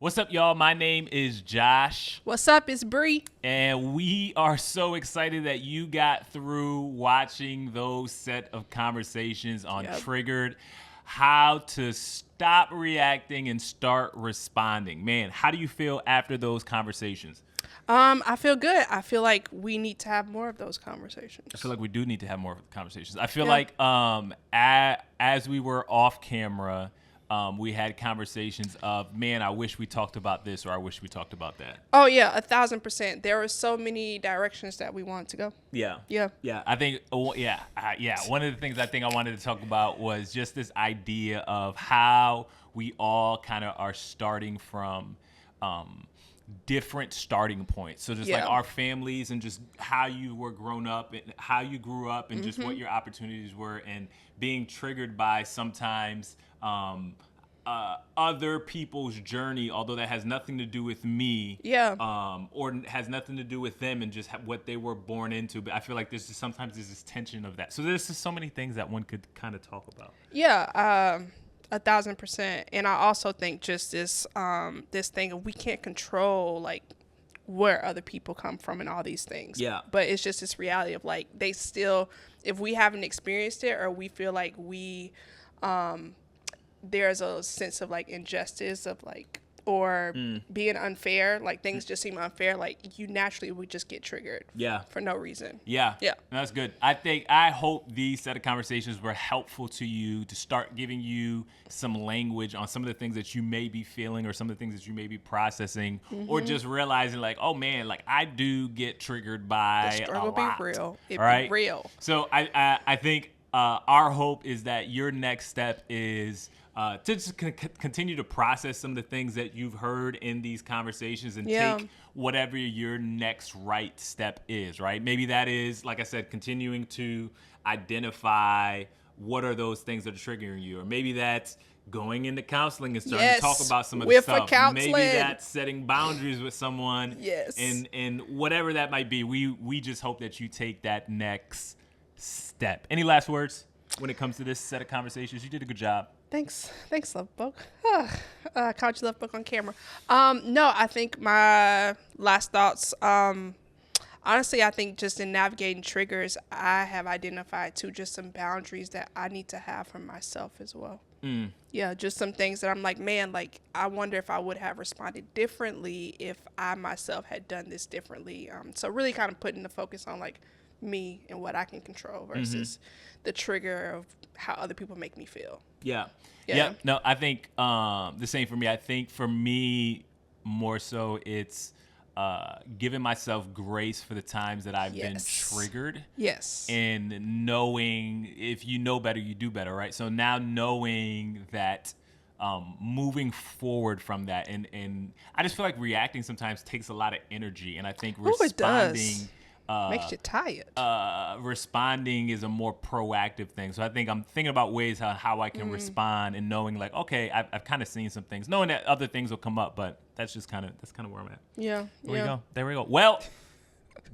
What's up, y'all? My name is Josh, What's up? It's Bree. and we are so excited that you got through watching those set of conversations on Yep. Triggered. How to stop reacting and start responding. Man, how do you feel after those conversations? I feel good. I feel like we need to have more of those conversations. I feel like we do need to have more conversations. I feel Yeah. like as we were off camera, we had conversations of, man, I wish we talked about this, or I wish we talked about that. Oh yeah, 1,000%. There were so many directions that we wanted to go. Yeah. Yeah. Yeah. I think, one of the things I think I wanted to talk about was just this idea of how we all kind of are starting from different starting points. So just like Yeah. our families and just how you were grown up and how you grew up and just what your opportunities were, and being triggered by sometimes other people's journey, although that has nothing to do with me, Yeah. or has nothing to do with them and just what they were born into. But I feel like sometimes there's this tension of that. So there's just so many things that one could kind of talk about. Yeah. 1,000%. And I also think just this this thing of we can't control like where other people come from and all these things. Yeah. But it's just this reality of like they still, if we haven't experienced it or we feel like there's a sense of like injustice of like or being unfair, like things just seem unfair, like you naturally would just get triggered Yeah. for no reason. Yeah. Yeah. That's good. I hope these set of conversations were helpful to you to start giving you some language on some of the things that you may be feeling or some of the things that you may be processing, or just realizing like, oh man, like I do get triggered by The struggle a lot. be real. It right? be real. So I think our hope is that your next step is to just continue to process some of the things that you've heard in these conversations and Yeah. take whatever your next right step is, right? Maybe that is, like I said, continuing to identify what are those things that are triggering you. Or maybe that's going into counseling and starting to talk Yes. about some of With the a stuff. counseling. Maybe that's setting boundaries with someone. Yes. And whatever that might be, we just hope that you take that next step. Any last words when it comes to this set of conversations? You did a good job. Thanks, Love Book. Caught you Love Book on camera. No, I think my last thoughts. Honestly, I think just in navigating triggers, I have identified too just some boundaries that I need to have for myself as well. Yeah, just some things that I'm like, man, like I wonder if I would have responded differently if I myself had done this differently. So really kind of putting the focus on like me and what I can control versus the trigger of how other people make me feel. Yeah. Yeah. Yep. No, I think the same for me. I think for me, more so, it's giving myself grace for the times that I've been Yes. triggered. Yes. And knowing if you know better, you do better, right? So now knowing that moving forward from that, and I just feel like reacting sometimes takes a lot of energy. And I think Ooh, it does. responding Makes you tired. responding is a more proactive thing. So I think I'm thinking about ways how I can respond, and knowing like, okay, I've kind of seen some things, knowing that other things will come up, but that's kind of where I'm at. Yeah. There we go. Well,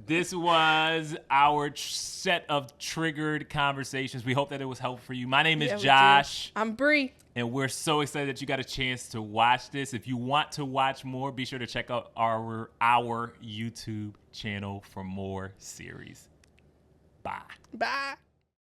this was our set of triggered conversations. We hope that it was helpful for you. My name is Yeah, we Josh. do. I'm Bree. And we're so excited that you got a chance to watch this. If you want to watch more, be sure to check out our YouTube channel for more series. Bye. Bye.